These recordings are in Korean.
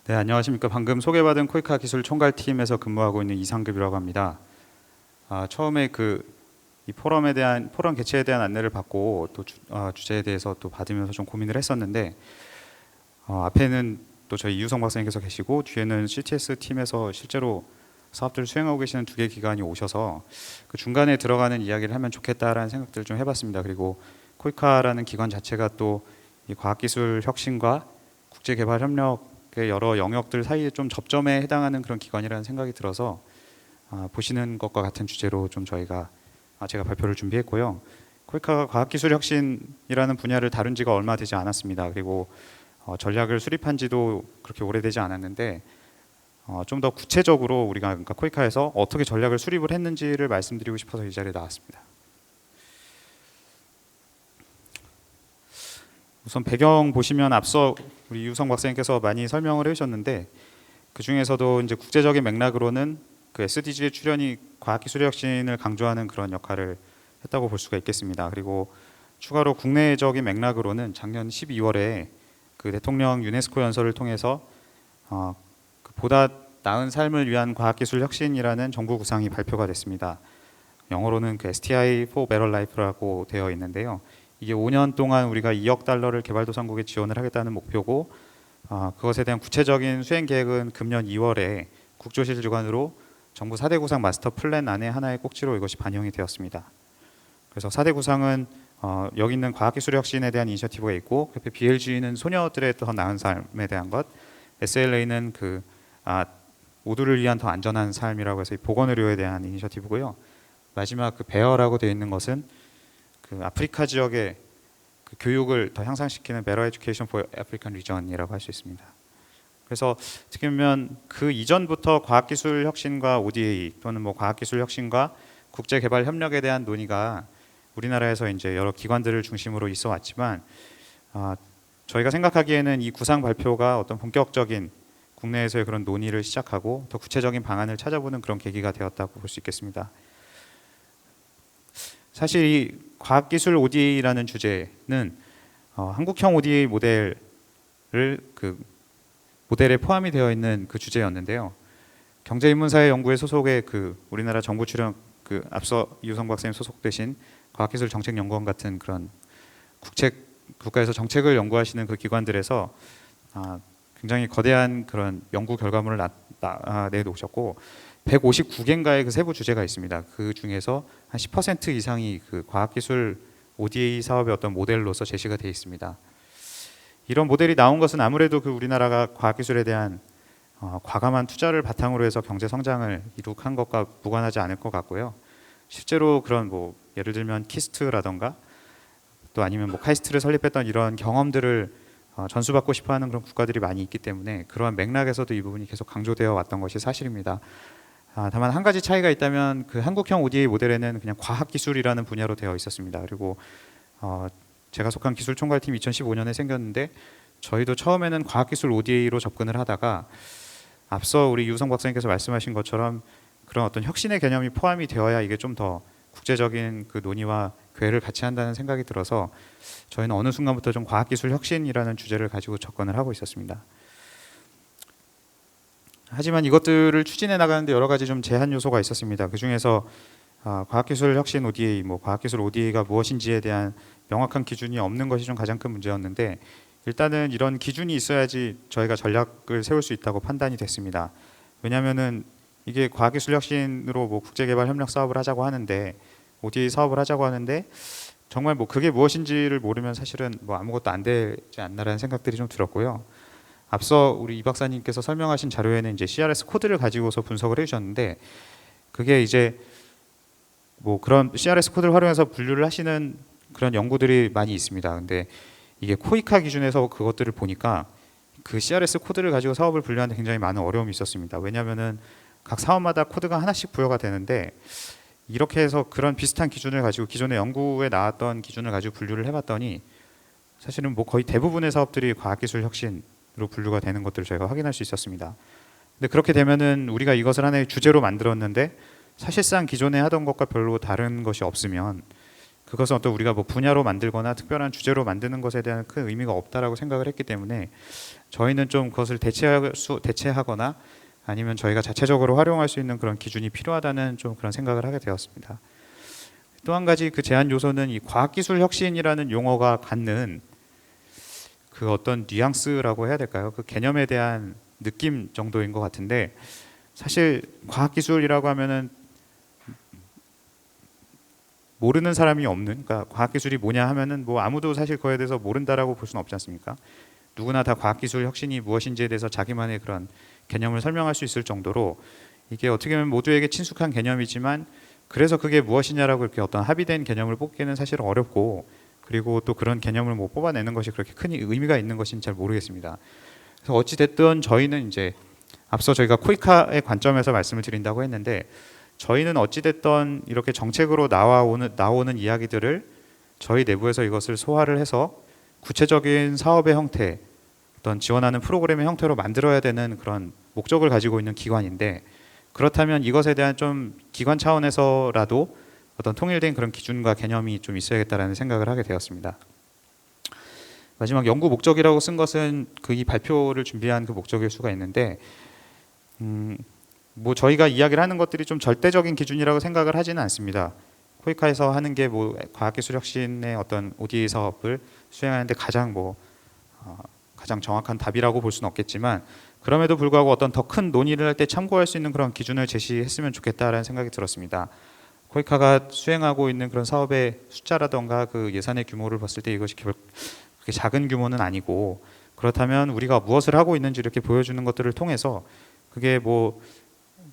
네, 안녕하십니까. 방금 소개받은 코이카 기술 총괄팀에서 근무하고 있는 이상급이라고 합니다. 처음에 이 포럼 개최에 대한 안내를 받고 또 주제에 대해서 또 받으면서 좀 고민을 했었는데 앞에는 또 저희 이유성 박사님께서 계시고 뒤에는 CTS 팀에서 실제로 사업들을 수행하고 계시는 두 개 기관이 오셔서 그 중간에 들어가는 이야기를 하면 좋겠다라는 생각들을 좀 해봤습니다. 그리고 코이카라는 기관 자체가 또 이 과학기술 혁신과 국제개발 협력의 여러 영역들 사이에 좀 접점에 해당하는 그런 기관이라는 생각이 들어서 보시는 것과 같은 주제로 좀 제가 발표를 준비했고요. 코이카가 과학기술 혁신이라는 분야를 다룬 지가 얼마 되지 않았습니다. 그리고 전략을 수립한 지도 그렇게 오래되지 않았는데 좀 더 구체적으로 우리가 그러니까 코이카에서 어떻게 전략을 수립을 했는지를 말씀드리고 싶어서 이 자리에 나왔습니다. 우선 배경 보시면 앞서 우리 유성 박사님께서 많이 설명을 해주셨는데 그 중에서도 이제 국제적인 맥락으로는 그 SDG의 출현이 과학기술의 혁신을 강조하는 그런 역할을 했다고 볼 수가 있겠습니다. 그리고 추가로 국내적인 맥락으로는 작년 12월에 그 대통령 유네스코 연설을 통해서 그 보다 나은 삶을 위한 과학기술 혁신이라는 정부 구상이 발표가 됐습니다. 영어로는 그 STI for Better Life라고 되어 있는데요. 이게 5년 동안 우리가 2억 달러를 개발도상국에 지원을 하겠다는 목표고 그것에 대한 구체적인 수행 계획은 금년 2월에 국조실 주관으로 정부 4대 구상 마스터 플랜 안에 하나의 꼭지로 이것이 반영이 되었습니다. 그래서 4대 구상은 여기 있는 과학기술 혁신에 대한 이니셔티브가 있고 옆에 BLG는 소녀들의 더 나은 삶에 대한 것, SLA는 모두를 위한 더 안전한 삶이라고 해서 이 보건의료에 대한 이니셔티브고요. 마지막 그 베어라고 되어 있는 것은 그 아프리카 지역의 그 교육을 더 향상시키는 Better Education for African Region이라고 할 수 있습니다. 그래서 어떻게 보면 그 이전부터 과학기술 혁신과 ODA 또는 뭐 과학기술 혁신과 국제개발 협력에 대한 논의가 우리나라에서 이제 여러 기관들을 중심으로 있어 왔지만 저희가 생각하기에는 이 구상 발표가 어떤 본격적인 국내에서의 그런 논의를 시작하고 더 구체적인 방안을 찾아보는 그런 계기가 되었다고 볼 수 있겠습니다. 사실 이 과학기술 ODA라는 주제는 한국형 ODA 모델에 포함이 되어 있는 그 주제였는데요. 경제인문사회 연구회 소속의 그 우리나라 정부 출연 그 앞서 이우성 박사님 소속되신 과학기술정책연구원 같은 그런 국가에서 정책을 연구하시는 그 기관들에서 굉장히 거대한 그런 연구 결과물을 내놓으셨고 159개인가의 그 세부 주제가 있습니다. 그 중에서 한 10% 이상이 그 과학기술 ODA 사업의 어떤 모델로서 제시가 되어 있습니다. 이런 모델이 나온 것은 아무래도 그 우리나라가 과학기술에 대한 과감한 투자를 바탕으로 해서 경제 성장을 이룩한 것과 무관하지 않을 것 같고요. 실제로 그런 뭐 예를 들면 키스트라던가 또 아니면 뭐 카이스트를 설립했던 이런 경험들을 전수받고 싶어하는 그런 국가들이 많이 있기 때문에 그러한 맥락에서도 이 부분이 계속 강조되어 왔던 것이 사실입니다. 다만 한 가지 차이가 있다면 그 한국형 ODA 모델에는 그냥 과학기술이라는 분야로 되어 있었습니다. 그리고 제가 속한 기술총괄팀 2015년에 생겼는데 저희도 처음에는 과학기술 ODA로 접근을 하다가 앞서 우리 유성 박사님께서 말씀하신 것처럼 그런 어떤 혁신의 개념이 포함이 되어야 이게 좀 더 국제적인 그 논의와 궤를 같이 한다는 생각이 들어서 저희는 어느 순간부터 좀 과학기술 혁신이라는 주제를 가지고 접근을 하고 있었습니다. 하지만 이것들을 추진해 나가는데 여러 가지 좀 제한 요소가 있었습니다. 그 중에서 과학기술 혁신 ODA, 뭐 과학기술 ODA가 무엇인지에 대한 명확한 기준이 없는 것이 좀 가장 큰 문제였는데 일단은 이런 기준이 있어야지 저희가 전략을 세울 수 있다고 판단이 됐습니다. 왜냐하면은 이게 과학기술 혁신으로 뭐 국제개발 협력 사업을 하자고 하는데 ODA 사업을 하자고 하는데 정말 뭐 그게 무엇인지를 모르면 사실은 뭐 아무것도 안 되지 않나라는 생각들이 좀 들었고요. 앞서 우리 이 박사님께서 설명하신 자료에는 이제 CRS 코드를 가지고서 분석을 해주셨는데 그게 이제 뭐 그런 CRS 코드를 활용해서 분류를 하시는 그런 연구들이 많이 있습니다. 근데 이게 코이카 기준에서 그것들을 보니까 그 CRS 코드를 가지고 사업을 분류하는데 굉장히 많은 어려움이 있었습니다. 왜냐하면은 각 사업마다 코드가 하나씩 부여가 되는데 이렇게 해서 그런 비슷한 기준을 가지고 기존의 연구에 나왔던 기준을 가지고 분류를 해봤더니 사실은 뭐 거의 대부분의 사업들이 과학기술 혁신으로 분류가 되는 것들을 저희가 확인할 수 있었습니다. 근데 그렇게 되면은 우리가 이것을 하나의 주제로 만들었는데 사실상 기존에 하던 것과 별로 다른 것이 없으면 그것은 어떤 우리가 뭐 분야로 만들거나 특별한 주제로 만드는 것에 대한 큰 의미가 없다라고 생각을 했기 때문에 저희는 좀 그것을 대체하거나 아니면 저희가 자체적으로 활용할 수 있는 그런 기준이 필요하다는 좀 그런 생각을 하게 되었습니다. 또 한 가지 그 제한 요소는 이 과학기술 혁신이라는 용어가 갖는 그 어떤 뉘앙스라고 해야 될까요? 그 개념에 대한 느낌 정도인 것 같은데, 사실 과학기술이라고 하면은 모르는 사람이 없는, 그러니까 과학기술이 뭐냐 하면은 뭐 아무도 사실 그거에 대해서 모른다라고 볼 수는 없지 않습니까? 누구나 다 과학기술 혁신이 무엇인지에 대해서 자기만의 그런 개념을 설명할 수 있을 정도로 이게 어떻게 보면 모두에게 친숙한 개념이지만, 그래서 그게 무엇이냐라고 이렇게 어떤 합의된 개념을 뽑기는 사실 어렵고, 그리고 또 그런 개념을 뭐 뽑아내는 것이 그렇게 큰 의미가 있는 것인지 잘 모르겠습니다. 그래서 어찌 됐든 저희는 이제 앞서 저희가 코이카의 관점에서 말씀을 드린다고 했는데, 저희는 어찌 됐든 이렇게 정책으로 나오는 이야기들을 저희 내부에서 이것을 소화를 해서 구체적인 사업의 형태, 어떤 지원하는 프로그램의 형태로 만들어야 되는 그런 목적을 가지고 있는 기관인데, 그렇다면 이것에 대한 좀 기관 차원에서라도 어떤 통일된 그런 기준과 개념이 좀 있어야겠다라는 생각을 하게 되었습니다. 마지막 연구 목적이라고 쓴 것은 그 이 발표를 준비한 그 목적일 수가 있는데, 뭐 저희가 이야기를 하는 것들이 좀 절대적인 기준이라고 생각을 하지는 않습니다. 코이카에서 하는 게 뭐 과학기술 혁신의 어떤 ODA 사업을 수행하는데 가장 정확한 답이라고 볼 수는 없겠지만, 그럼에도 불구하고 어떤 더 큰 논의를 할 때 참고할 수 있는 그런 기준을 제시했으면 좋겠다라는 생각이 들었습니다. 코이카가 수행하고 있는 그런 사업의 숫자라던가 그 예산의 규모를 봤을 때 이것이 그렇게 작은 규모는 아니고, 그렇다면 우리가 무엇을 하고 있는지 이렇게 보여주는 것들을 통해서 그게 뭐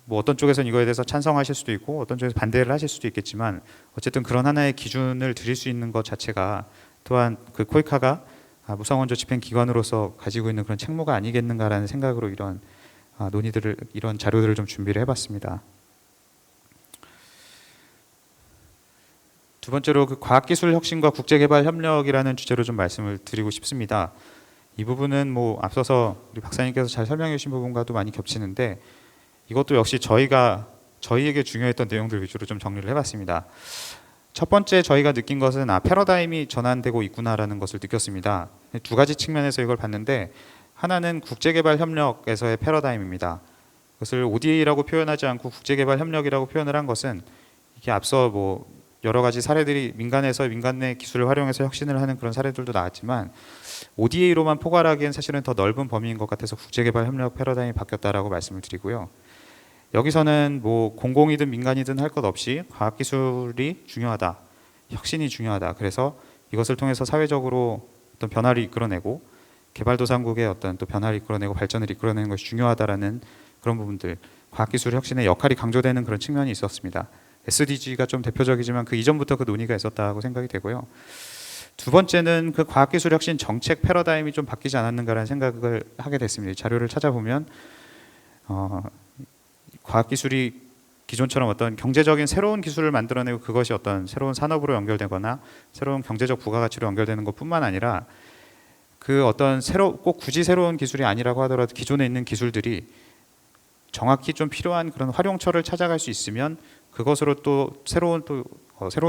어떤 쪽에서는 이거에 대해서 찬성하실 수도 있고 어떤 쪽에서 반대를 하실 수도 있겠지만, 어쨌든 그런 하나의 기준을 드릴 수 있는 것 자체가 또한 그 코이카가 무상원조 집행기관으로서 가지고 있는 그런 책무가 아니겠는가라는 생각으로 이런 이런 자료들을 좀 준비를 해봤습니다. 두 번째로 그 과학기술 혁신과 국제개발 협력이라는 주제로 좀 말씀을 드리고 싶습니다. 이 부분은 뭐 앞서서 우리 박사님께서 잘 설명해 주신 부분과도 많이 겹치는데, 이것도 역시 저희에게 중요했던 내용들 위주로 좀 정리를 해봤습니다. 첫 번째 저희가 느낀 것은 패러다임이 전환되고 있구나라는 것을 느꼈습니다. 두 가지 측면에서 이걸 봤는데, 하나는 국제개발 협력에서의 패러다임입니다. 그것을 ODA라고 표현하지 않고 국제개발 협력이라고 표현을 한 것은, 이게 앞서 뭐 여러 가지 사례들이 민간의 기술을 활용해서 혁신을 하는 그런 사례들도 나왔지만, ODA로만 포괄하기엔 사실은 더 넓은 범위인 것 같아서 국제개발 협력 패러다임이 바뀌었다라고 말씀을 드리고요. 여기서는 뭐 공공이든 민간이든 할 것 없이 과학기술이 중요하다, 혁신이 중요하다. 그래서 이것을 통해서 사회적으로 어떤 변화를 이끌어내고 개발도상국의 어떤 또 변화를 이끌어내고 발전을 이끌어내는 것이 중요하다라는 그런 부분들, 과학기술 혁신의 역할이 강조되는 그런 측면이 있었습니다. SDG가 좀 대표적이지만 그 이전부터 그 논의가 있었다고 생각이 되고요. 두 번째는 그 과학기술 혁신 정책 패러다임이 좀 바뀌지 않았는가라는 생각을 하게 됐습니다. 자료를 찾아보면 과학기술이 기존처럼 어떤 경제적인 새로운 기술을 만들어내고 그것이 어떤 새로운 산업으로 연결되거나 새로운 경제적 부가가치로 연결되는 것뿐만 아니라, 그 어떤 꼭 굳이 새로운 기술이 아니라고 하더라도 기존에 있는 기술들이 정확히 좀 필요한 그런 활용처를 찾아갈 수 있으면 그것으로 또 새로운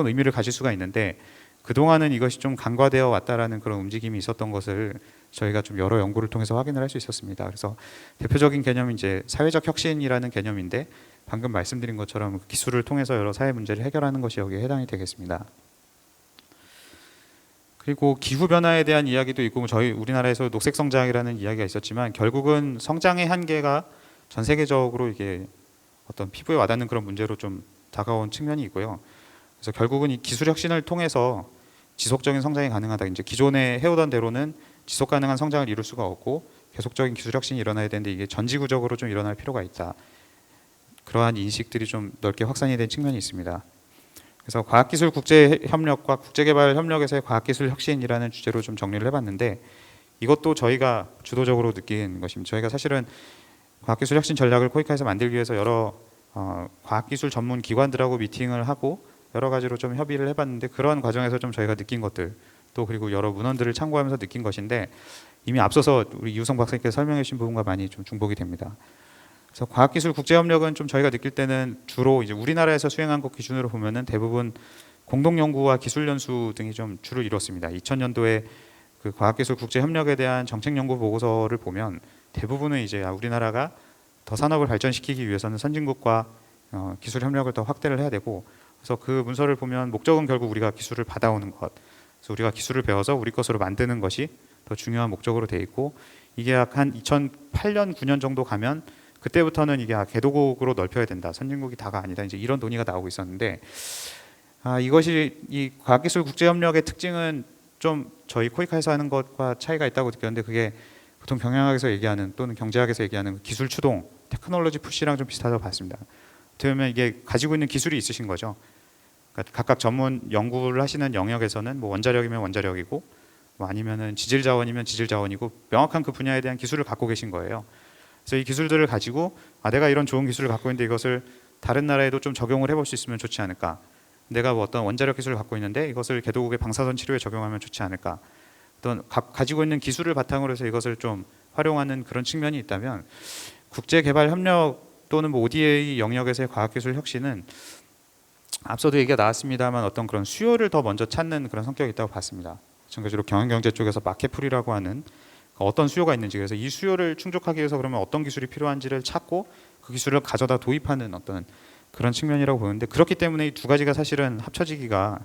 의미를 가질 수가 있는데, 그동안은 이것이 좀 간과되어 왔다라는 그런 움직임이 있었던 것을 저희가 좀 여러 연구를 통해서 확인을 할 수 있었습니다. 그래서 대표적인 개념이 이제 사회적 혁신이라는 개념인데, 방금 말씀드린 것처럼 기술을 통해서 여러 사회 문제를 해결하는 것이 여기에 해당이 되겠습니다. 그리고 기후 변화에 대한 이야기도 있고, 저희 우리나라에서 녹색 성장이라는 이야기가 있었지만, 결국은 성장의 한계가 전 세계적으로 이게 어떤 피부에 와닿는 그런 문제로 좀 다가온 측면이 있고요. 그래서 결국은 이 기술 혁신을 통해서 지속적인 성장이 가능하다. 이제 기존에 해오던 대로는 지속 가능한 성장을 이룰 수가 없고 계속적인 기술 혁신이 일어나야 되는데, 이게 전지구적으로 좀 일어날 필요가 있다. 그러한 인식들이 좀 넓게 확산이 된 측면이 있습니다. 그래서 과학기술 국제협력과 국제개발협력에서의 과학기술 혁신이라는 주제로 좀 정리를 해봤는데, 이것도 저희가 주도적으로 느낀 것입니다. 저희가 사실은 과학기술 혁신 전략을 코이카에서 만들기 위해서 여러 과학기술 전문 기관들하고 미팅을 하고 여러 가지로 좀 협의를 해봤는데, 그런 과정에서 좀 저희가 느낀 것들, 또 그리고 여러 문헌들을 참고하면서 느낀 것인데, 이미 앞서서 우리 이우성 박사님께서 설명해 주신 부분과 많이 좀 중복이 됩니다. 그래서 과학기술 국제협력은 좀 저희가 느낄 때는 주로 이제 우리나라에서 수행한 것 기준으로 보면은 대부분 공동 연구와 기술 연수 등이 좀 주를 이뤘습니다. 2000년도에 그 과학기술 국제 협력에 대한 정책 연구 보고서를 보면 대부분은 이제 우리나라가 더 산업을 발전시키기 위해서는 선진국과 기술 협력을 더 확대를 해야 되고, 그래서 그 문서를 보면 목적은 결국 우리가 기술을 받아오는 것, 그래서 우리가 기술을 배워서 우리 것으로 만드는 것이 더 중요한 목적으로 돼 있고, 이게 약 한 2008년 9년 정도 가면 그때부터는 이게 개도국으로 넓혀야 된다, 선진국이 다가 아니다, 이제 이런 논의가 나오고 있었는데, 이것이 이 과학기술 국제협력의 특징은 좀 저희 코이카에서 하는 것과 차이가 있다고 느꼈는데, 그게 보통 경영학에서 얘기하는 또는 경제학에서 얘기하는 기술 추동, 테크놀로지 푸시랑 좀 비슷하다고 봤습니다. 어떻게 보면 이게 가지고 있는 기술이 있으신 거죠. 그러니까 각각 전문 연구를 하시는 영역에서는 뭐 원자력이면 원자력이고, 뭐 아니면은 지질 자원이면 지질 자원이고, 명확한 그 분야에 대한 기술을 갖고 계신 거예요. 그래서 이 기술들을 가지고 내가 이런 좋은 기술을 갖고 있는데 이것을 다른 나라에도 좀 적용을 해볼 수 있으면 좋지 않을까. 내가 뭐 어떤 원자력 기술을 갖고 있는데 이것을 개도국의 방사선 치료에 적용하면 좋지 않을까. 어떤 가지고 있는 기술을 바탕으로 해서 이것을 좀 활용하는 그런 측면이 있다면, 국제개발협력 또는 뭐 ODA 영역에서의 과학기술 혁신은 앞서도 얘기가 나왔습니다만 어떤 그런 수요를 더 먼저 찾는 그런 성격이 있다고 봤습니다. 마찬가지로 경영경제 쪽에서 마켓풀이라고 하는 어떤 수요가 있는지, 그래서 이 수요를 충족하기 위해서 그러면 어떤 기술이 필요한지를 찾고 그 기술을 가져다 도입하는 어떤 그런 측면이라고 보는데, 그렇기 때문에 이 두 가지가 사실은 합쳐지기가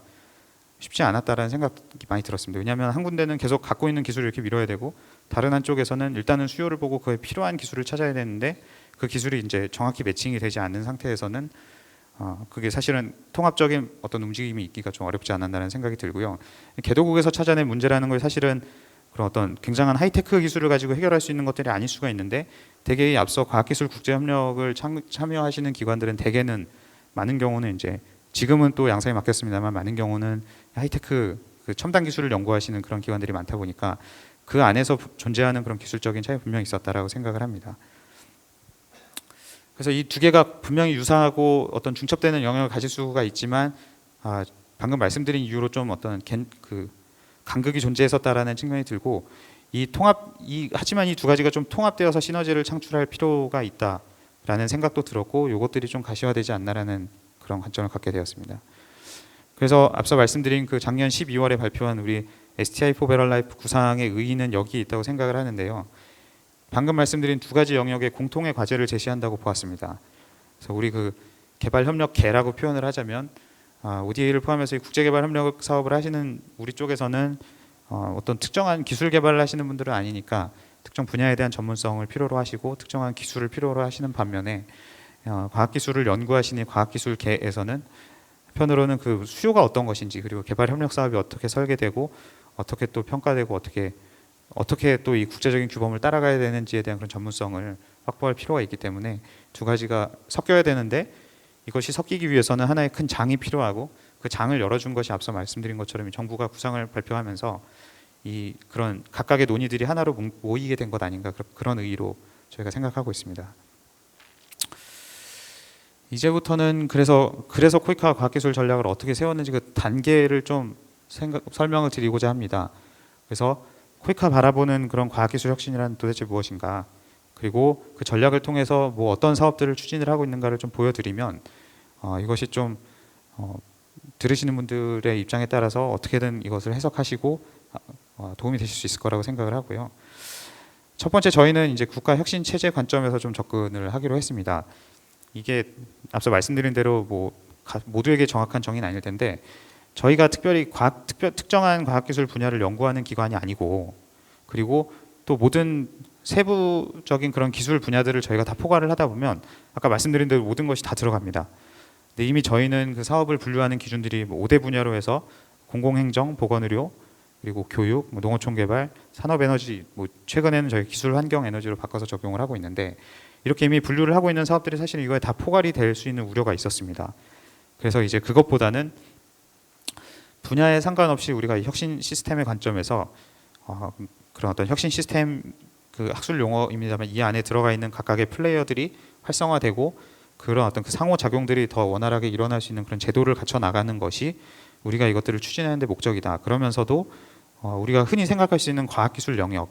쉽지 않았다라는 생각이 많이 들었습니다. 왜냐하면 한 군데는 계속 갖고 있는 기술을 이렇게 밀어야 되고, 다른 한쪽에서는 일단은 수요를 보고 그에 필요한 기술을 찾아야 되는데, 그 기술이 이제 정확히 매칭이 되지 않는 상태에서는 그게 사실은 통합적인 어떤 움직임이 있기가 좀 어렵지 않았나라는 생각이 들고요. 개도국에서 찾아낸 문제라는 걸 사실은 그런 어떤 굉장한 하이테크 기술을 가지고 해결할 수 있는 것들이 아닐 수가 있는데, 대개 이 앞서 과학기술 국제협력을 참여하시는 기관들은 대개는 많은 경우는 이제 지금은 또 양상이 바뀌었습니다만 많은 경우는 하이테크 그 첨단 기술을 연구하시는 그런 기관들이 많다 보니까 그 안에서 존재하는 그런 기술적인 차이 분명히 있었다라고 생각을 합니다. 그래서 이 두 개가 분명히 유사하고 어떤 중첩되는 영역을 가질 수가 있지만, 방금 말씀드린 이유로 좀 어떤 그 간극이 존재했었다라는 측면이 들고, 하지만 이 두 가지가 좀 통합되어서 시너지를 창출할 필요가 있다라는 생각도 들었고, 이것들이 좀 가시화되지 않나라는 그런 관점을 갖게 되었습니다. 그래서 앞서 말씀드린 그 작년 12월에 발표한 우리 STI for Better Life 구상의 의의는 여기에 있다고 생각을 하는데요. 방금 말씀드린 두 가지 영역의 공통의 과제를 제시한다고 보았습니다. 그래서 우리 그 개발협력계라고 표현을 하자면, ODA를 포함해서 국제개발협력 사업을 하시는 우리 쪽에서는 어떤 특정한 기술 개발을 하시는 분들은 아니니까 특정 분야에 대한 전문성을 필요로 하시고 특정한 기술을 필요로 하시는 반면에, 과학기술을 연구하시는 과학기술계에서는 한편으로는 그 수요가 어떤 것인지, 그리고 개발협력 사업이 어떻게 설계되고 어떻게 또 평가되고 어떻게 또 이 국제적인 규범을 따라가야 되는지에 대한 그런 전문성을 확보할 필요가 있기 때문에 두 가지가 섞여야 되는데, 이것이 섞이기 위해서는 하나의 큰 장이 필요하고, 그 장을 열어준 것이 앞서 말씀드린 것처럼 정부가 구상을 발표하면서 이 그런 각각의 논의들이 하나로 모이게 된 것 아닌가, 그런 의의로 저희가 생각하고 있습니다. 이제부터는 그래서 코이카 과학기술 전략을 어떻게 세웠는지 그 단계를 좀 설명을 드리고자 합니다. 그래서 코이카 바라보는 그런 과학기술 혁신이란 도대체 무엇인가, 그리고 그 전략을 통해서 뭐 어떤 사업들을 추진을 하고 있는가를 좀 보여드리면, 이것이 좀 들으시는 분들의 입장에 따라서 어떻게든 이것을 해석하시고 도움이 되실 수 있을 거라고 생각을 하고요. 첫 번째, 저희는 이제 국가 혁신 체제 관점에서 좀 접근을 하기로 했습니다. 이게 앞서 말씀드린 대로 뭐 모두에게 정확한 정의는 아닐 텐데, 저희가 특별히 특정한 과학기술 분야를 연구하는 기관이 아니고, 그리고 또 모든 세부적인 그런 기술 분야들을 저희가 다 포괄을 하다 보면 아까 말씀드린 대로 모든 것이 다 들어갑니다. 근데 이미 저희는 그 사업을 분류하는 기준들이 뭐 5대 분야로 해서 공공행정, 보건의료, 그리고 교육, 뭐 농어촌개발, 산업에너지, 뭐 최근에는 저희 기술환경에너지로 바꿔서 적용을 하고 있는데, 이렇게 이미 분류를 하고 있는 사업들이 사실 이거에 다 포괄이 될 수 있는 우려가 있었습니다. 그래서 이제 그것보다는 분야에 상관없이 우리가 혁신 시스템의 관점에서 그런 어떤 혁신 시스템, 그 학술 용어입니다만 이 안에 들어가 있는 각각의 플레이어들이 활성화되고 그런 어떤 그 상호 작용들이 더 원활하게 일어날 수 있는 그런 제도를 갖춰 나가는 것이 우리가 이것들을 추진하는 데 목적이다. 그러면서도 우리가 흔히 생각할 수 있는 과학기술 영역,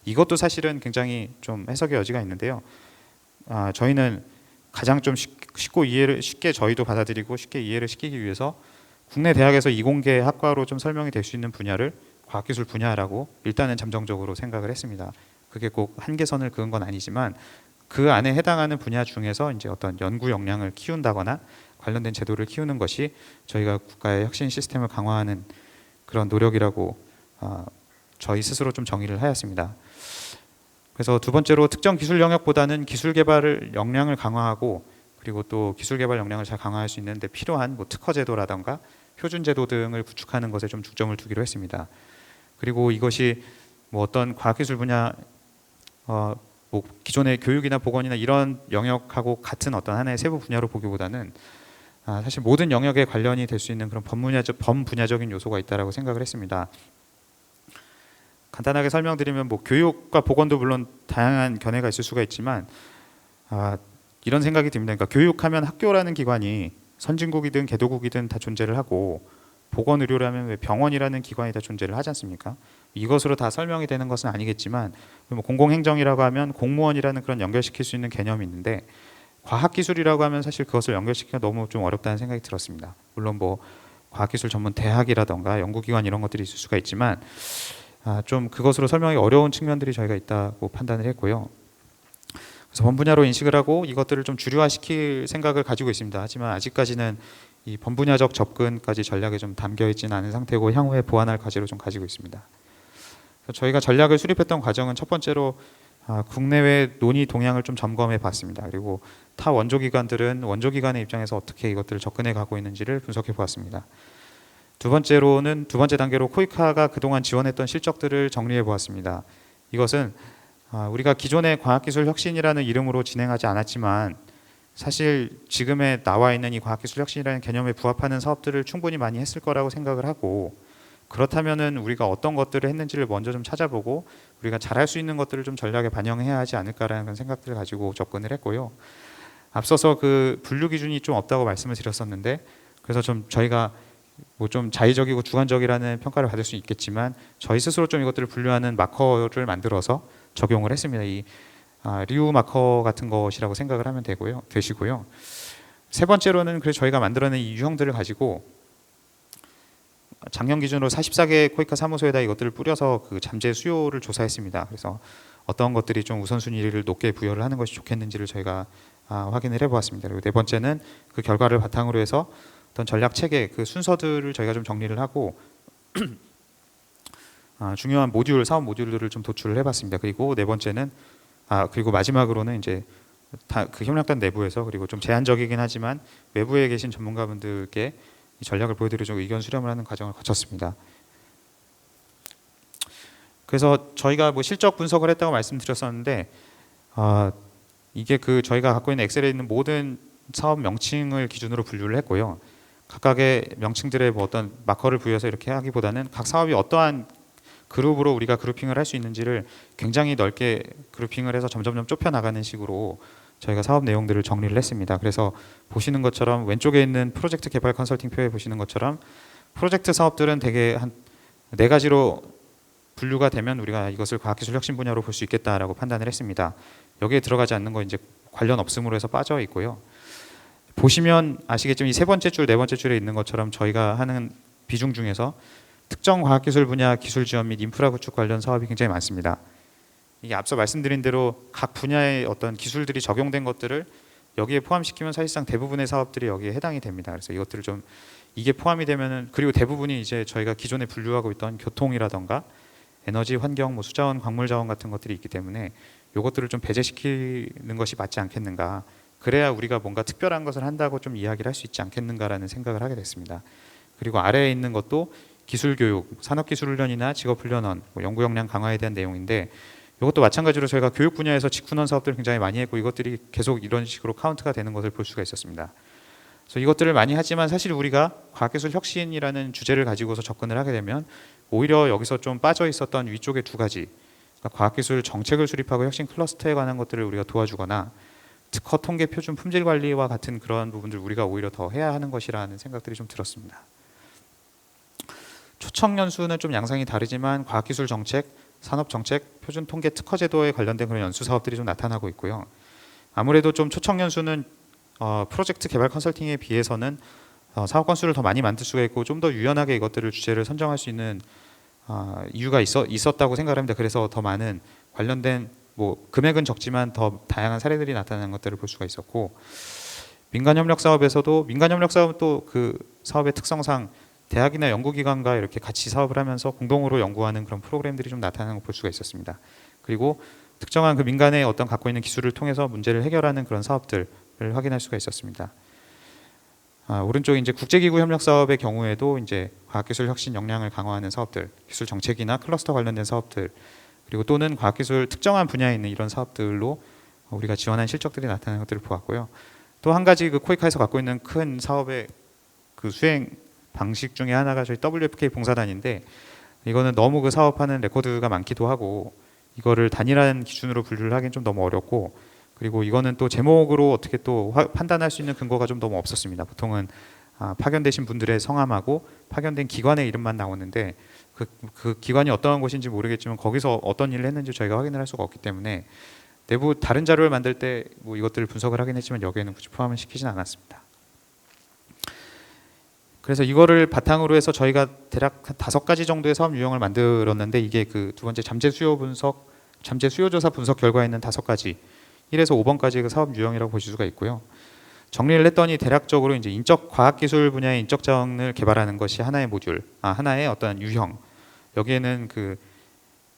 이것도 사실은 굉장히 좀 해석의 여지가 있는데요. 저희는 가장 좀 쉽게 저희도 받아들이고 쉽게 이해를 시키기 위해서 국내 대학에서 이공계 학과로 좀 설명이 될 수 있는 분야를 과학기술 분야라고 일단은 잠정적으로 생각을 했습니다. 그게 꼭 한계선을 그은 건 아니지만 그 안에 해당하는 분야 중에서 이제 어떤 연구 역량을 키운다거나 관련된 제도를 키우는 것이 저희가 국가의 혁신 시스템을 강화하는 그런 노력이라고 저희 스스로 좀 정의를 하였습니다. 그래서 두 번째로 특정 기술 영역보다는 기술 개발을 역량을 강화하고 그리고 또 기술 개발 역량을 잘 강화할 수 있는데 필요한 뭐 특허 제도라던가 표준 제도 등을 구축하는 것에 좀 중점을 두기로 했습니다. 그리고 이것이 뭐 어떤 과학기술 분야 뭐 기존의 교육이나 보건이나 이런 영역하고 같은 어떤 하나의 세부 분야로 보기보다는 사실 모든 영역에 관련이 될 수 있는 그런 범분야적인 요소가 있다라고 생각을 했습니다. 간단하게 설명드리면 뭐 교육과 보건도 물론 다양한 견해가 있을 수가 있지만 이런 생각이 듭니다. 그러니까 교육하면 학교라는 기관이 선진국이든 개도국이든 다 존재를 하고 보건 의료라면 왜 병원이라는 기관이 다 존재를 하지 않습니까? 이것으로 다 설명이 되는 것은 아니겠지만 뭐 공공행정이라고 하면 공무원이라는 그런 연결시킬 수 있는 개념이 있는데 과학기술이라고 하면 사실 그것을 연결시키기가 너무 좀 어렵다는 생각이 들었습니다. 물론 뭐 과학기술 전문 대학이라던가 연구기관 이런 것들이 있을 수가 있지만 좀 그것으로 설명이 어려운 측면들이 저희가 있다고 판단을 했고요. 그래서 범분야로 인식을 하고 이것들을 좀 주류화시킬 생각을 가지고 있습니다. 하지만 아직까지는 이 범분야적 접근까지 전략에 좀 담겨 있지는 않은 상태고 향후에 보완할 과제로 좀 가지고 있습니다. 저희가 전략을 수립했던 과정은 첫 번째로 국내외 논의 동향을 좀 점검해 봤습니다. 그리고 타 원조기관들은 원조기관의 입장에서 어떻게 이것들을 접근해 가고 있는지를 분석해 보았습니다. 두 번째 단계로 코이카가 그동안 지원했던 실적들을 정리해 보았습니다. 이것은 우리가 기존의 과학기술 혁신이라는 이름으로 진행하지 않았지만 사실 지금에 나와 있는 이 과학기술 혁신이라는 개념에 부합하는 사업들을 충분히 많이 했을 거라고 생각을 하고 그렇다면은 우리가 어떤 것들을 했는지를 먼저 좀 찾아보고 우리가 잘할 수 있는 것들을 좀 전략에 반영해야 하지 않을까라는 그런 생각들을 가지고 접근을 했고요. 앞서서 그 분류 기준이 좀 없다고 말씀을 드렸었는데 그래서 좀 저희가 뭐 좀 자의적이고 주관적이라는 평가를 받을 수 있겠지만 저희 스스로 좀 이것들을 분류하는 마커를 만들어서 적용을 했습니다. 이 리우 마커 같은 것이라고 생각을 하면 되시고요. 세 번째로는 그래서 저희가 만들어낸 이 유형들을 가지고 작년 기준으로 44개 코이카 사무소에다 이것들을 뿌려서 그 잠재 수요를 조사했습니다. 그래서 어떤 것들이 좀 우선순위를 높게 부여를 하는 것이 좋겠는지를 저희가 확인을 해보았습니다. 그리고 네 번째는 그 결과를 바탕으로 해서 어떤 전략 체계, 그 순서들을 저희가 좀 정리를 하고 중요한 사업 모듈들을 좀 도출을 해봤습니다. 그리고 네 번째는 그리고 마지막으로는 이제 그 협력단 내부에서 그리고 좀 제한적이긴 하지만 외부에 계신 전문가분들께 이 전략을 보여드리려고 의견 수렴을 하는 과정을 거쳤습니다. 그래서 저희가 뭐 실적 분석을 했다고 말씀드렸었는데 이게 그 저희가 갖고 있는 엑셀에 있는 모든 사업 명칭을 기준으로 분류를 했고요. 각각의 명칭들의 뭐 어떤 마커를 부여해서 이렇게 하기보다는 각 사업이 어떠한 그룹으로 우리가 그룹핑을 할 수 있는지를 굉장히 넓게 그룹핑을 해서 점점 좁혀 나가는 식으로 저희가 사업 내용들을 정리를 했습니다. 그래서 보시는 것처럼 왼쪽에 있는 프로젝트 개발 컨설팅 표에 보시는 것처럼 프로젝트 사업들은 대개 한 4가지로 분류가 되면 우리가 이것을 과학기술 혁신 분야로 볼 수 있겠다라고 판단을 했습니다. 여기에 들어가지 않는 거 이제 관련 없음으로 해서 빠져 있고요. 보시면 아시겠지만 이 세 번째 줄, 네 번째 줄에 있는 것처럼 저희가 하는 비중 중에서 특정 과학기술 분야 기술 지원 및 인프라 구축 관련 사업이 굉장히 많습니다. 이게 앞서 말씀드린 대로 각 분야의 어떤 기술들이 적용된 것들을 여기에 포함시키면 사실상 대부분의 사업들이 여기에 해당이 됩니다. 그래서 이것들을 좀 이게 포함이 되면은 그리고 대부분이 이제 저희가 기존에 분류하고 있던 교통이라던가 에너지, 환경, 뭐 수자원, 광물자원 같은 것들이 있기 때문에 이것들을 좀 배제시키는 것이 맞지 않겠는가. 그래야 우리가 뭔가 특별한 것을 한다고 좀 이야기를 할 수 있지 않겠는가라는 생각을 하게 됐습니다. 그리고 아래에 있는 것도 기술교육, 산업기술훈련이나 직업훈련원, 뭐 연구 역량 강화에 대한 내용인데 이것도 마찬가지로 저희가 교육 분야에서 직훈원 사업들을 굉장히 많이 했고 이것들이 계속 이런 식으로 카운트가 되는 것을 볼 수가 있었습니다. 그래서 이것들을 많이 하지만 사실 우리가 과학기술 혁신이라는 주제를 가지고서 접근을 하게 되면 오히려 여기서 좀 빠져 있었던 위쪽의 2가지 그러니까 과학기술 정책을 수립하고 혁신 클러스터에 관한 것들을 우리가 도와주거나 특허 통계 표준 품질 관리와 같은 그런 부분들 우리가 오히려 더 해야 하는 것이라는 생각들이 좀 들었습니다. 초청 연수는 좀 양상이 다르지만 과학기술 정책, 산업 정책, 표준 통계 특허 제도에 관련된 그런 연수 사업들이 좀 나타나고 있고요. 아무래도 좀 초청 연수는 프로젝트 개발 컨설팅에 비해서는 사업 건수를 더 많이 만들 수가 있고 좀 더 유연하게 이것들을 주제를 선정할 수 있는 이유가 있었다고 생각을 합니다. 그래서 더 많은 관련된 뭐 금액은 적지만 더 다양한 사례들이 나타나는 것들을 볼 수가 있었고, 민간 협력 사업에서도 민간 협력 사업은 또 그 사업의 특성상 대학이나 연구기관과 이렇게 같이 사업을 하면서 공동으로 연구하는 그런 프로그램들이 좀 나타나는 걸 볼 수가 있었습니다. 그리고 특정한 그 민간의 어떤 갖고 있는 기술을 통해서 문제를 해결하는 그런 사업들을 확인할 수가 있었습니다. 오른쪽 이제 국제기구 협력 사업의 경우에도 이제 과학기술 혁신 역량을 강화하는 사업들, 기술 정책이나 클러스터 관련된 사업들, 그리고 또는 과학기술 특정한 분야에 있는 이런 사업들로 우리가 지원한 실적들이 나타나는 것들을 보았고요. 또 한 가지 그 코이카에서 갖고 있는 큰 사업의 그 수행 방식 중에 하나가 저희 WFK 봉사단인데, 이거는 너무 그 사업하는 레코드가 많기도 하고 이거를 단일한 기준으로 분류를 하기는 좀 너무 어렵고, 그리고 이거는 또 제목으로 어떻게 또 판단할 수 있는 근거가 좀 너무 없었습니다. 보통은 파견되신 분들의 성함하고 파견된 기관의 이름만 나오는데 그 기관이 어떠한 곳인지 모르겠지만 거기서 어떤 일을 했는지 저희가 확인을 할 수가 없기 때문에 내부 다른 자료를 만들 때 뭐 이것들을 분석을 하긴 했지만 여기에는 굳이 포함을 시키진 않았습니다. 그래서 이거를 바탕으로 해서 저희가 대략 한 5가지 정도의 사업 유형을 만들었는데, 이게 그 두 번째 잠재 수요 조사 분석 결과에 있는 5가지 1에서 5번까지 그 사업 유형이라고 보실 수가 있고요. 정리를 했더니 대략적으로 이제 인적 과학 기술 분야의 인적 자원을 개발하는 것이 하나의 모듈, 하나의 어떤 유형. 여기에는 그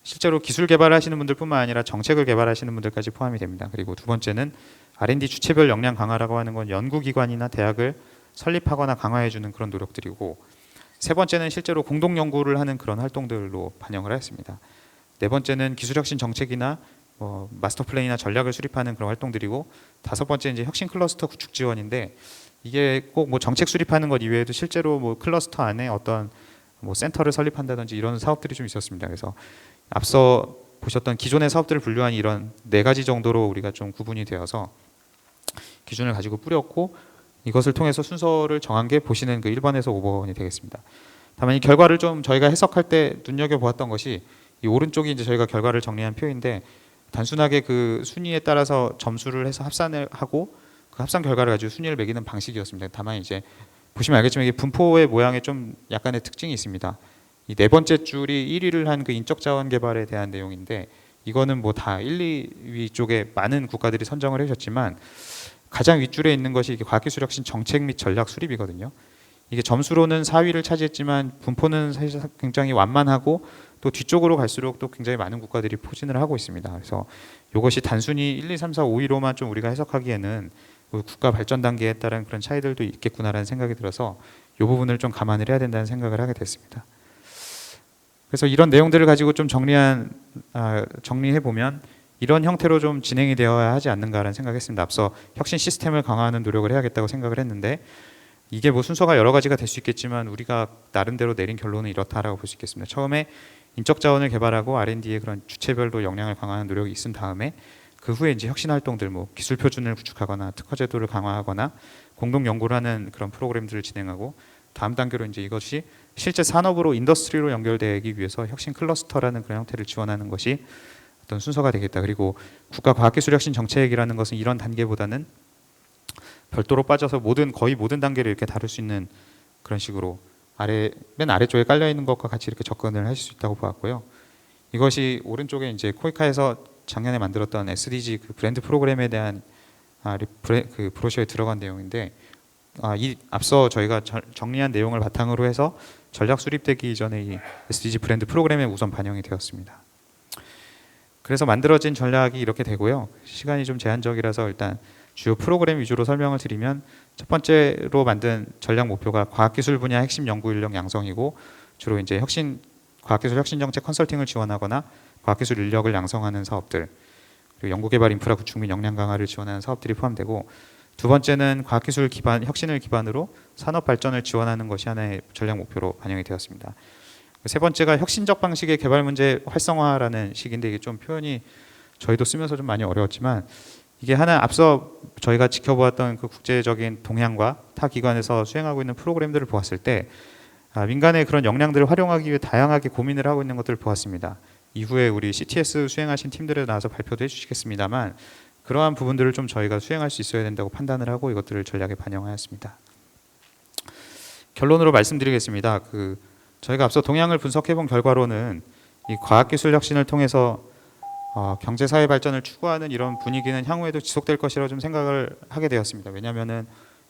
실제로 기술 개발하시는 분들뿐만 아니라 정책을 개발하시는 분들까지 포함이 됩니다. 그리고 두 번째는 R&D 주체별 역량 강화라고 하는 건 연구기관이나 대학을 설립하거나 강화해주는 그런 노력들이고, 세 번째는 실제로 공동 연구를 하는 그런 활동들로 반영을 하였습니다. 네 번째는 기술혁신 정책이나 마스터 플랜이나 전략을 수립하는 그런 활동들이고, 5번째 이제 혁신 클러스터 구축 지원인데, 이게 꼭 뭐 정책 수립하는 것 이외에도 실제로 뭐 클러스터 안에 어떤 뭐 센터를 설립한다든지 이런 사업들이 좀 있었습니다. 그래서 앞서 보셨던 기존의 사업들을 분류한 이런 4가지 정도로 우리가 좀 구분이 되어서 기준을 가지고 뿌렸고, 이것을 통해서 순서를 정한 게 보시는 그 1번에서 5번이 되겠습니다. 다만 이 결과를 좀 저희가 해석할 때 눈여겨보았던 것이 이 오른쪽이 이제 저희가 결과를 정리한 표인데, 단순하게 그 순위에 따라서 점수를 해서 합산을 하고 그 합산 결과를 가지고 순위를 매기는 방식이었습니다. 다만 이제 보시면 알겠지만 이게 분포의 모양에 좀 약간의 특징이 있습니다. 이 4번째 줄이 1위를 한 그 인적 자원 개발에 대한 내용인데, 이거는 뭐 다 1, 2위 쪽에 많은 국가들이 선정을 해주셨지만 가장 윗줄에 있는 것이 이게 과학기술혁신 정책 및 전략 수립이거든요. 이게 점수로는 4위를 차지했지만 분포는 사실 굉장히 완만하고 또 뒤쪽으로 갈수록 또 굉장히 많은 국가들이 포진을 하고 있습니다. 그래서 이것이 단순히 1, 2, 3, 4, 5위로만 좀 우리가 해석하기에는 국가 발전 단계에 따른 그런 차이들도 있겠구나라는 생각이 들어서 이 부분을 좀 감안을 해야 된다는 생각을 하게 됐습니다. 그래서 이런 내용들을 가지고 좀 정리해 보면 이런 형태로 좀 진행이 되어야 하지 않는가라는 생각했습니다. 앞서 혁신 시스템을 강화하는 노력을 해야겠다고 생각을 했는데, 이게 뭐 순서가 여러 가지가 될 수 있겠지만 우리가 나름대로 내린 결론은 이렇다라고 볼 수 있겠습니다. 처음에 인적 자원을 개발하고 R&D의 그런 주체별로 역량을 강화하는 노력이 있은 다음에 그 후에 이제 혁신 활동들, 뭐 기술 표준을 구축하거나 특허 제도를 강화하거나 공동 연구를 하는 그런 프로그램들을 진행하고, 다음 단계로 이제 이것이 실제 산업으로 인더스트리로 연결되기 위해서 혁신 클러스터라는 그런 형태를 지원하는 것이 어떤 순서가 되겠다. 그리고 국가 과학기술혁신 정책이라는 것은 이런 단계보다는 별도로 빠져서 거의 모든 단계를 이렇게 다룰 수 있는 그런 식으로 맨 아래쪽에 깔려 있는 것과 같이 이렇게 접근을 하실 수 있다고 보았고요. 이것이 오른쪽에 이제 코이카에서 작년에 만들었던 SDG 그 브랜드 프로그램에 대한 그 브로셔에 들어간 내용인데, 이 앞서 저희가 정리한 내용을 바탕으로 해서 전략 수립되기 전에 이 SDG 브랜드 프로그램에 우선 반영이 되었습니다. 그래서 만들어진 전략이 이렇게 되고요. 시간이 좀 제한적이라서 일단 주요 프로그램 위주로 설명을 드리면, 첫 번째로 만든 전략 목표가 과학기술 분야 핵심 연구 인력 양성이고, 주로 이제 과학기술 혁신 정책 컨설팅을 지원하거나 과학기술 인력을 양성하는 사업들, 그리고 연구개발 인프라 구축 및 역량 강화를 지원하는 사업들이 포함되고, 두 번째는 과학기술 혁신을 기반으로 산업 발전을 지원하는 것이 하나의 전략 목표로 반영이 되었습니다. 세 번째가 혁신적 방식의 개발 문제 활성화라는 식인데, 이게 좀 표현이 저희도 쓰면서 좀 많이 어려웠지만, 이게 하나 앞서 저희가 지켜보았던 그 국제적인 동향과 타 기관에서 수행하고 있는 프로그램들을 보았을 때 민간의 그런 역량들을 활용하기 위해 다양하게 고민을 하고 있는 것들을 보았습니다. 이후에 우리 CTS 수행하신 팀들에 나와서 발표도 해주시겠습니다만, 그러한 부분들을 좀 저희가 수행할 수 있어야 된다고 판단을 하고 이것들을 전략에 반영하였습니다. 결론으로 말씀드리겠습니다. 저희가 앞서 동향을 분석해 본 결과로는 이 과학기술 혁신을 통해서 경제 사회 발전을 추구하는 이런 분위기는 향후에도 지속될 것이라고 좀 생각을 하게 되었습니다. 왜냐하면은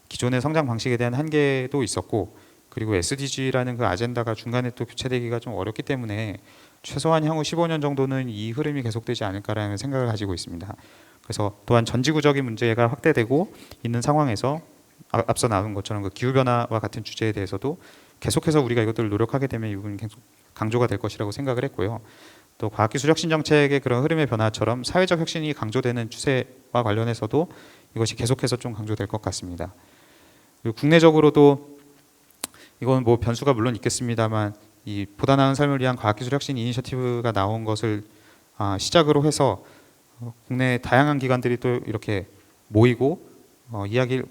기존의 성장 방식에 대한 한계도 있었고, 그리고 SDG라는 그 아젠다가 중간에 또 교체되기가 좀 어렵기 때문에 최소한 향후 15년 정도는 이 흐름이 계속되지 않을까라는 생각을 가지고 있습니다. 그래서 또한 전지구적인 문제가 확대되고 있는 상황에서 앞서 나온 것처럼 그 기후 변화와 같은 주제에 대해서도 계속해서 우리가 이것들을 노력하게 되면 이 부분이 계속 강조가 될 것이라고 생각을 했고요. 또 과학기술 혁신 정책의 그런 흐름의 변화처럼 사회적 혁신이 강조되는 추세와 관련해서도 이것이 계속해서 좀 강조될 것 같습니다. 그리고 국내적으로도 이건 뭐 변수가 물론 있겠습니다만 이 보다 나은 삶을 위한 과학기술 혁신 이니셔티브가 나온 것을 시작으로 해서 국내 다양한 기관들이 또 이렇게 모이고 이야기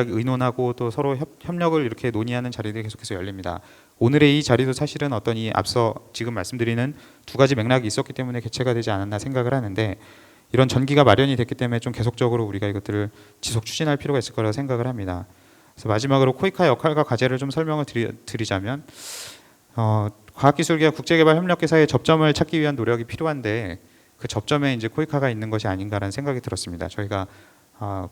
의논하고 또 서로 협력을 이렇게 논의하는 자리들이 계속해서 열립니다. 오늘의 이 자리도 사실은 어떤 이 앞서 지금 말씀드리는 두 가지 맥락이 있었기 때문에 개최가 되지 않았나 생각을 하는데, 이런 전기가 마련이 됐기 때문에 좀 계속적으로 우리가 이것들을 지속 추진할 필요가 있을 거라고 생각을 합니다. 그래서 마지막으로 코이카의 역할과 과제를 좀 설명을 드리자면 과학기술계와 국제개발협력회사의 접점을 찾기 위한 노력이 필요한데, 그 접점에 이제 코이카가 있는 것이 아닌가라는 생각이 들었습니다. 저희가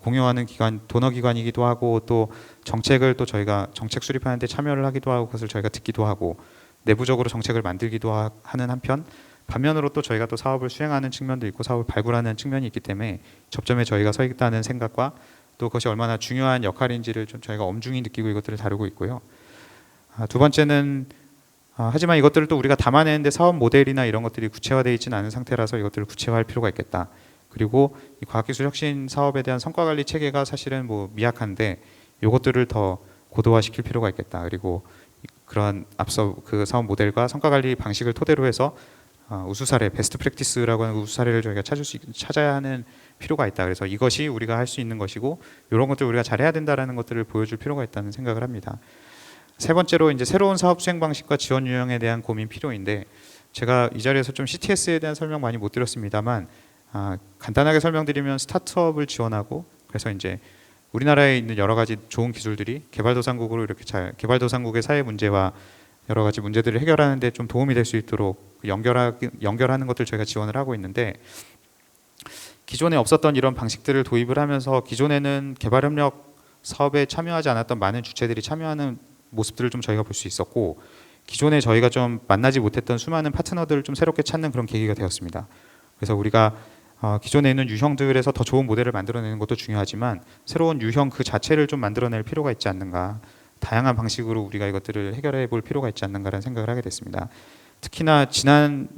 공유하는 기관, 도너 기관이기도 하고 또 정책을 또 저희가 정책 수립하는 데 참여를 하기도 하고 그것을 저희가 듣기도 하고 내부적으로 정책을 만들기도 하는 한편, 반면으로 또 저희가 또 사업을 수행하는 측면도 있고 사업을 발굴하는 측면이 있기 때문에 접점에 저희가 서 있다는 생각과 또 그것이 얼마나 중요한 역할인지를 좀 저희가 엄중히 느끼고 이것들을 다루고 있고요. 두 번째는 하지만 이것들을 또 우리가 담아내는데 사업 모델이나 이런 것들이 구체화되어 있지는 않은 상태라서 이것들을 구체화할 필요가 있겠다. 그리고 이 과학기술 혁신 사업에 대한 성과관리 체계가 사실은 뭐 미약한데 이것들을 더 고도화시킬 필요가 있겠다. 그리고 그런 앞서 그 사업 모델과 성과관리 방식을 토대로 해서 우수 사례, 베스트 프랙티스라고 하는 우수 사례를 저희가 찾아야 하는 필요가 있다. 그래서 이것이 우리가 할 수 있는 것이고 이런 것들 우리가 잘해야 된다라는 것들을 보여줄 필요가 있다는 생각을 합니다. 세 번째로 이제 새로운 사업 수행 방식과 지원 유형에 대한 고민 필요인데, 제가 이 자리에서 좀 CTS에 대한 설명 많이 못 드렸습니다만 간단하게 설명드리면 스타트업을 지원하고, 그래서 이제 우리나라에 있는 여러 가지 좋은 기술들이 개발도상국으로 이렇게 개발도상국의 사회 문제와 여러 가지 문제들을 해결하는 데 좀 도움이 될 수 있도록 연결하는 것들 저희가 지원을 하고 있는데, 기존에 없었던 이런 방식들을 도입을 하면서 기존에는 개발협력 사업에 참여하지 않았던 많은 주체들이 참여하는 모습들을 좀 저희가 볼 수 있었고, 기존에 저희가 좀 만나지 못했던 수많은 파트너들을 좀 새롭게 찾는 그런 계기가 되었습니다. 그래서 우리가 기존에 있는 유형들에서 더 좋은 모델을 만들어내는 것도 중요하지만 새로운 유형 그 자체를 좀 만들어낼 필요가 있지 않는가, 다양한 방식으로 우리가 이것들을 해결해 볼 필요가 있지 않는가라는 생각을 하게 됐습니다. 특히나 지난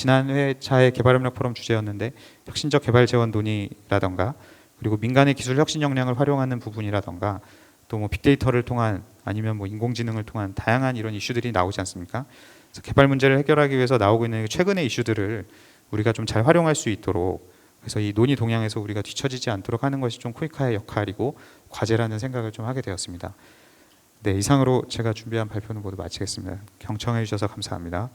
회차의 개발협력 포럼 주제였는데 혁신적 개발 재원 논의라던가, 그리고 민간의 기술 혁신 역량을 활용하는 부분이라던가, 또 뭐 빅데이터를 통한 아니면 뭐 인공지능을 통한 다양한 이런 이슈들이 나오지 않습니까? 그래서 개발 문제를 해결하기 위해서 나오고 있는 최근의 이슈들을 우리가 좀 잘 활용할 수 있도록, 그래서 이 논의 동향에서 우리가 뒤처지지 않도록 하는 것이 좀 코이카의 역할이고 과제라는 생각을 좀 하게 되었습니다. 네, 이상으로 제가 준비한 발표는 모두 마치겠습니다. 경청해 주셔서 감사합니다.